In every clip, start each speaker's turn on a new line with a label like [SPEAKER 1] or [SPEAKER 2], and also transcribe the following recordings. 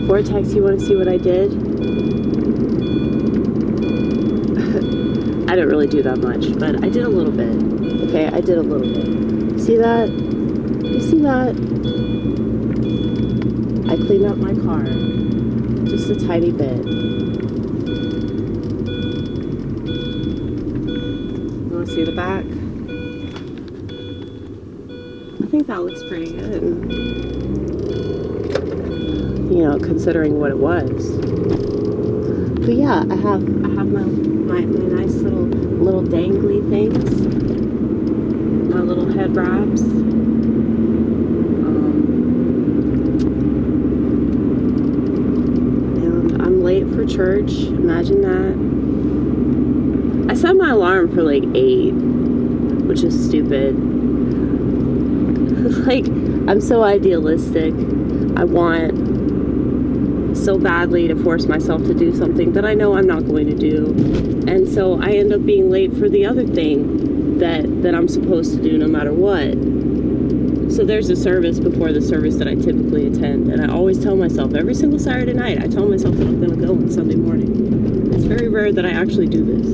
[SPEAKER 1] Vortex, you want to see what I did? I didn't really do that much, but I did a little bit. Okay, I did a little bit. See that? You see that? I cleaned up my car. Just a tiny bit. You want to see the back? I think that looks pretty good. You know, considering what it was. But yeah, I have my nice little dangly things. My little head wraps. And I'm late for church. Imagine that. I set my alarm for like 8, which is stupid. Like, I'm so idealistic. I want so badly to force myself to do something that I know I'm not going to do. And so I end up being late for the other thing that I'm supposed to do no matter what. So there's a service before the service that I typically attend. And I always tell myself, every single Saturday night, I tell myself that I'm going to go on Sunday morning. It's very rare that I actually do this.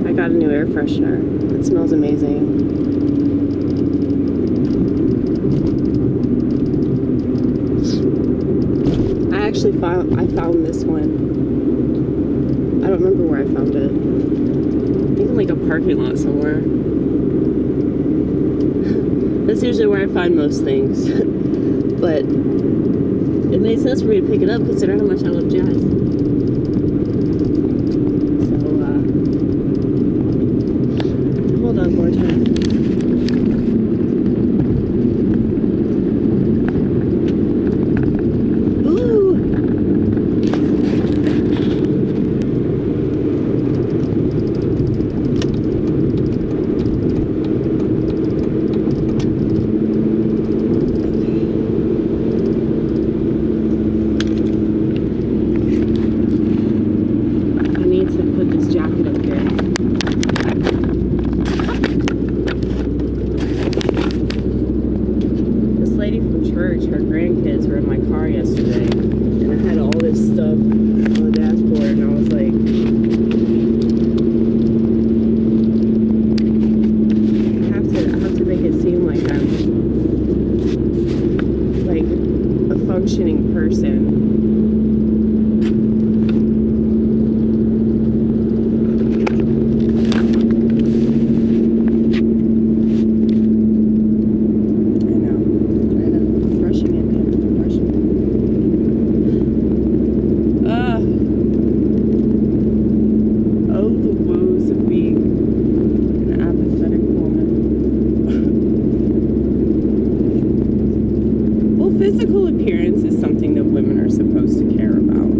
[SPEAKER 1] I got a new air freshener. It smells amazing. I found this one. I don't remember where I found it. I think in like a parking lot somewhere. That's usually where I find most things. But it made sense for me to pick it up considering how much I love jazz. So, hold on, Vortex. Physical appearance is something that women are supposed to care about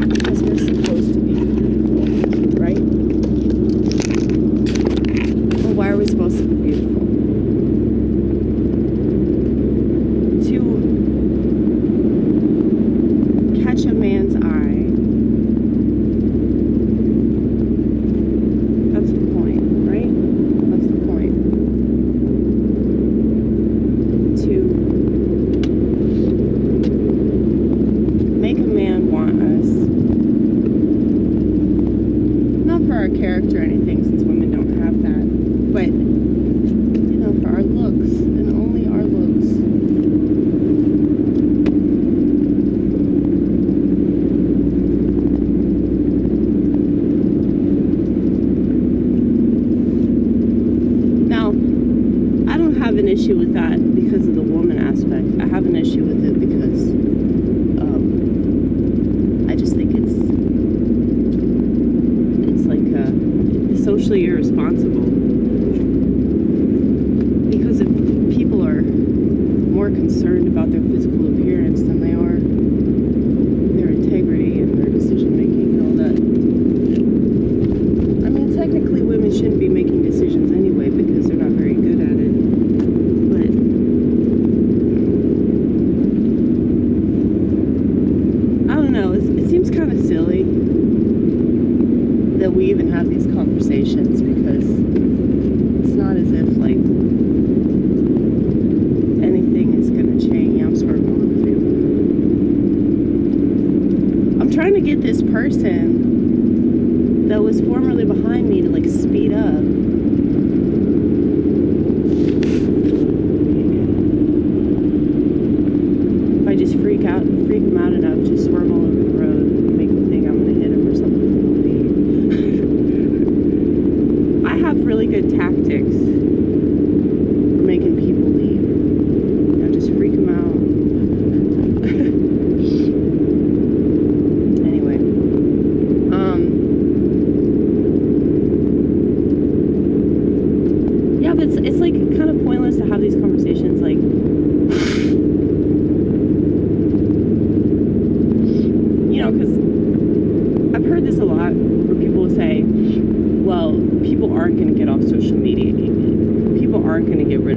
[SPEAKER 1] because we're supposed to be beautiful, right? Well, why are we supposed to be beautiful? To catch a man's eye. That's the point, right? That's the point. To make a man want us. Not for our character or anything, since women don't have that, but, you know, for our looks, and only our looks. Now, I don't have an issue with that because of the woman aspect. I have an issue with it because I just think it's like socially irresponsible, because if people are more concerned about their physical appearance than they are their integrity and their decision making and all that. I mean, technically women shouldn't be making decisions anyway because they're not very good at it, but I don't know, it seems kind of silly that we even have these conversations, because it's not as if like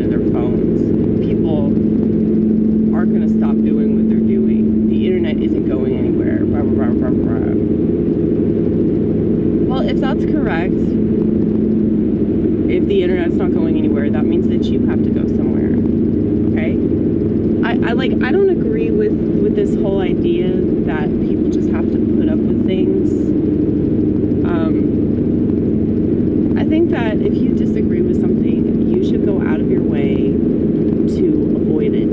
[SPEAKER 1] into their phones. People aren't going to stop doing what they're doing. The internet isn't going anywhere. Blah, blah, blah, blah, blah. Well, if that's correct, if the internet's not going anywhere, that means that you have to go somewhere. Okay? I don't agree with this whole idea that people just have to put up with things. I think that if you disagree with something, you should go out of your way to avoid it.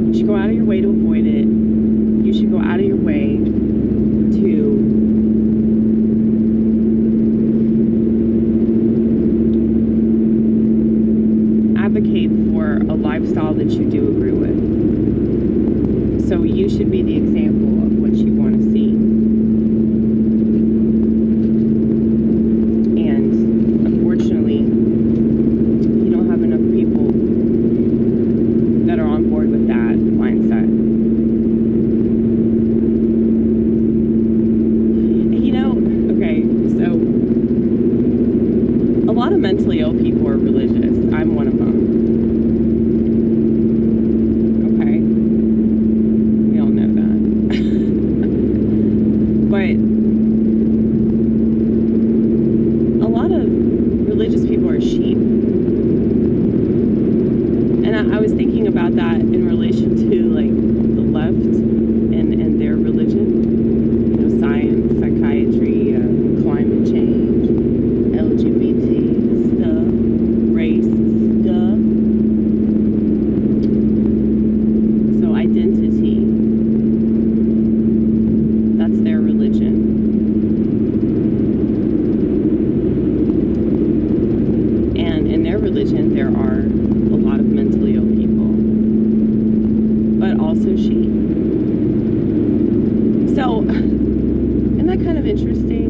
[SPEAKER 1] You should go out of your way to avoid it. You should go out of your way to advocate for a lifestyle that you do agree with. So you should be the example of what you want to see. And unfortunately, you don't have enough people that are on board with that mindset. And you know, okay, so a lot of mentally ill people are religious. I'm one of them. But a lot of religious people are sheep. And I was thinking about that in relation to like the left and their religion. You know, science, psychiatry, climate change, LGBT stuff, race stuff. So identity. That's their religion. And in their religion, there are a lot of mentally ill people, but also sheep. So, isn't that kind of interesting?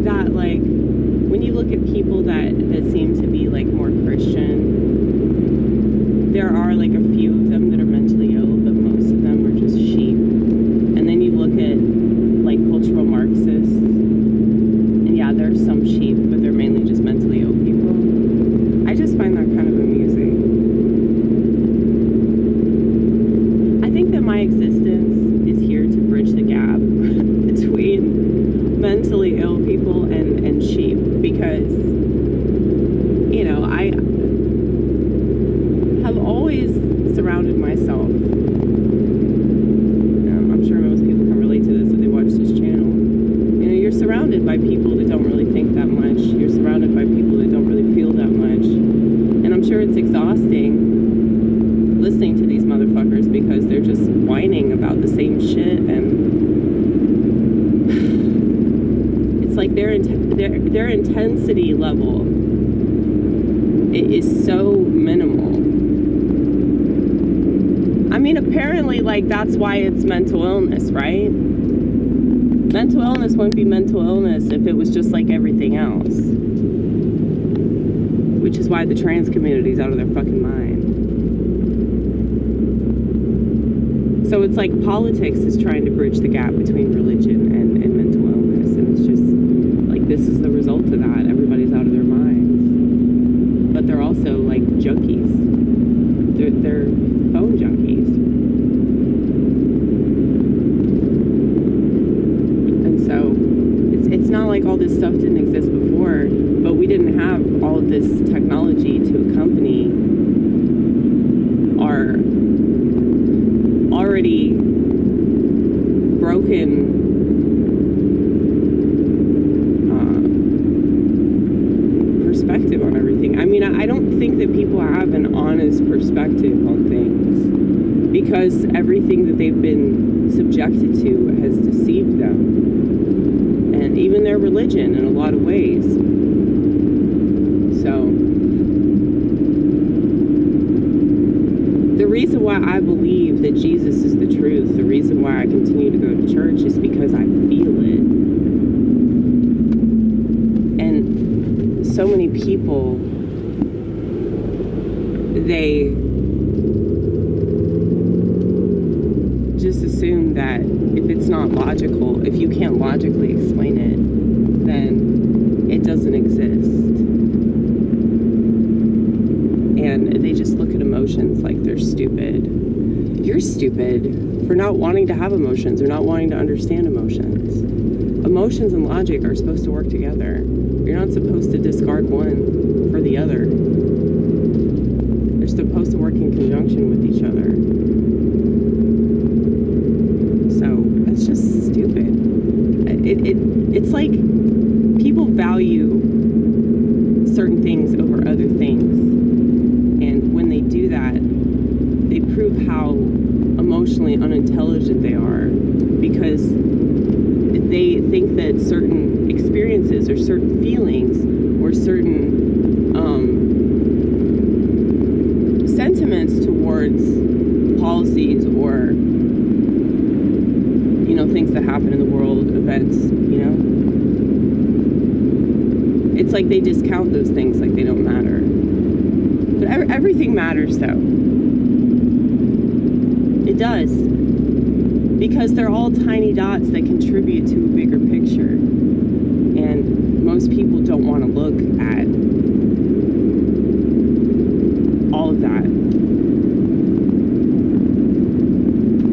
[SPEAKER 1] That, like, when you look at people that seem to be, like, more Christian, there are, like, a few of them that are mentally ill, but most of them are just sheep. And then you look at like cultural Marxists, and yeah, there's some sheep, but they're mainly just mentally ill people. I just find that kind of amusing. I think that my existence is here to bridge the gap between mentally ill people and sheep, because, you know, I have always surrounded myself, I'm sure most people can relate to this if they watch this channel, you know, you're surrounded by people that don't really think that much. You're surrounded by people that don't really feel that much. And I'm sure it's exhausting listening to these motherfuckers because they're just whining about the same shit, and it's like their intensity level is so minimal. I mean, apparently, like, that's why it's mental illness, right? Mental illness wouldn't be mental illness if it was just like everything else. Which is why the trans community is out of their fucking mind. So it's like politics is trying to bridge the gap between religion and mental illness. And it's just, like, this is the result of that. Everybody's out of their minds. But they're also, like, junkies. They're phone junkies. And so it's not like all this stuff didn't exist before, but we didn't have all of this technology to accompany our already broken perspective on everything. I mean, I don't think that people have an honest perspective on things, because everything that they've been subjected to has deceived them, and even their religion in a lot of ways. So the reason why I believe that Jesus is the truth, the reason why I continue to go to church, is because I feel it. And so many people, they just assume that if it's not not logical, if you can't logically explain it, then it doesn't exist. And they just look at emotions like they're stupid. You're stupid for not wanting to have emotions or not wanting to understand emotions. Emotions and logic are supposed to work together. You're not supposed to discard one for the other. They're supposed to work in conjunction with each other. So that's just stupid. It's like people value certain things over other things. And when they do that, they prove how emotionally unintelligent they are, because they think that certain experiences or certain feelings or certain sentiments towards policies or, you know, things that happen in the world, events, you know, it's like they discount those things like they don't matter. But everything matters, though. It does. Because they're all tiny dots that contribute to a bigger picture. And most people don't want to look at all of that.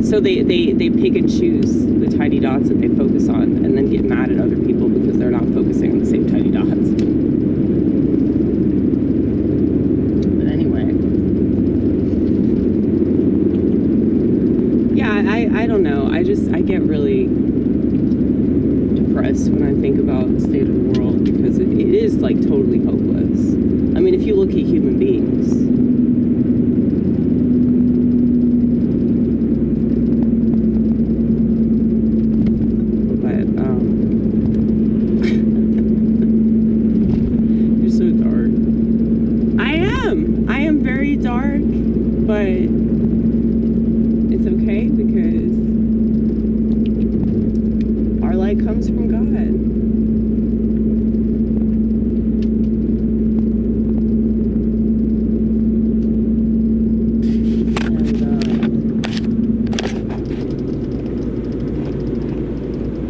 [SPEAKER 1] So they pick and choose the tiny dots that they focus on and then get mad at other people because they're not focusing on the same tiny dots. But anyway. Yeah, I don't know. I get really depressed when I think about the state of the world, because it is like totally hopeless. I mean, if you look at human beings, but you're so dark. I am very dark, but it's okay because our light comes from God.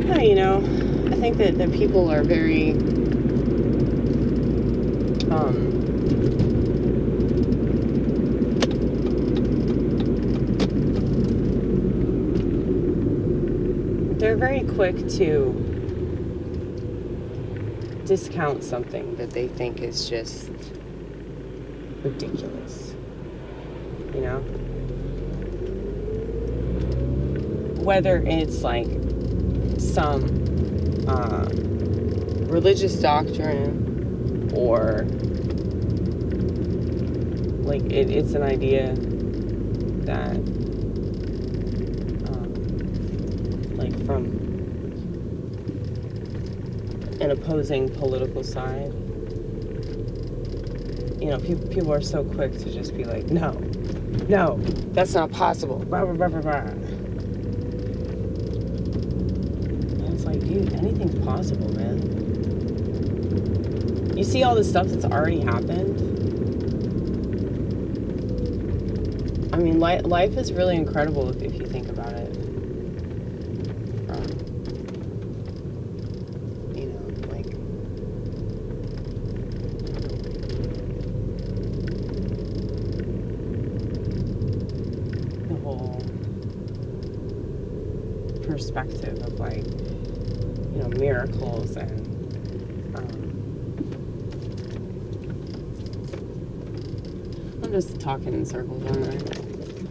[SPEAKER 1] And, you know, I think that people are very, they're very quick to discount something that they think is just ridiculous, you know? Whether it's like some religious doctrine or like it's an idea that like from an opposing political side, you know, people are so quick to just be like, no, that's not possible, blah, blah, blah, blah, blah. And it's like, dude, anything's possible, man. You see all this stuff that's already happened? I mean, life is really incredible if you think about it. You know, like, the whole perspective of, like, you know, miracles and I'm just talking in circles, aren't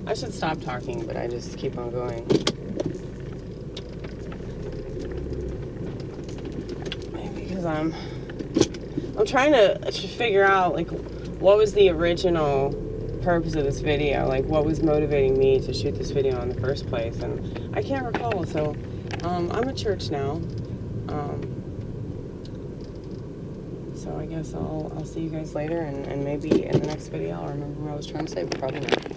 [SPEAKER 1] I? I should stop talking, but I just keep on going. Maybe because I'm trying to figure out, like, what was the original purpose of this video? Like, what was motivating me to shoot this video in the first place? And I can't recall, so I'm at church now. So I guess I'll see you guys later, and maybe in the next video I'll remember what I was trying to say, but probably not.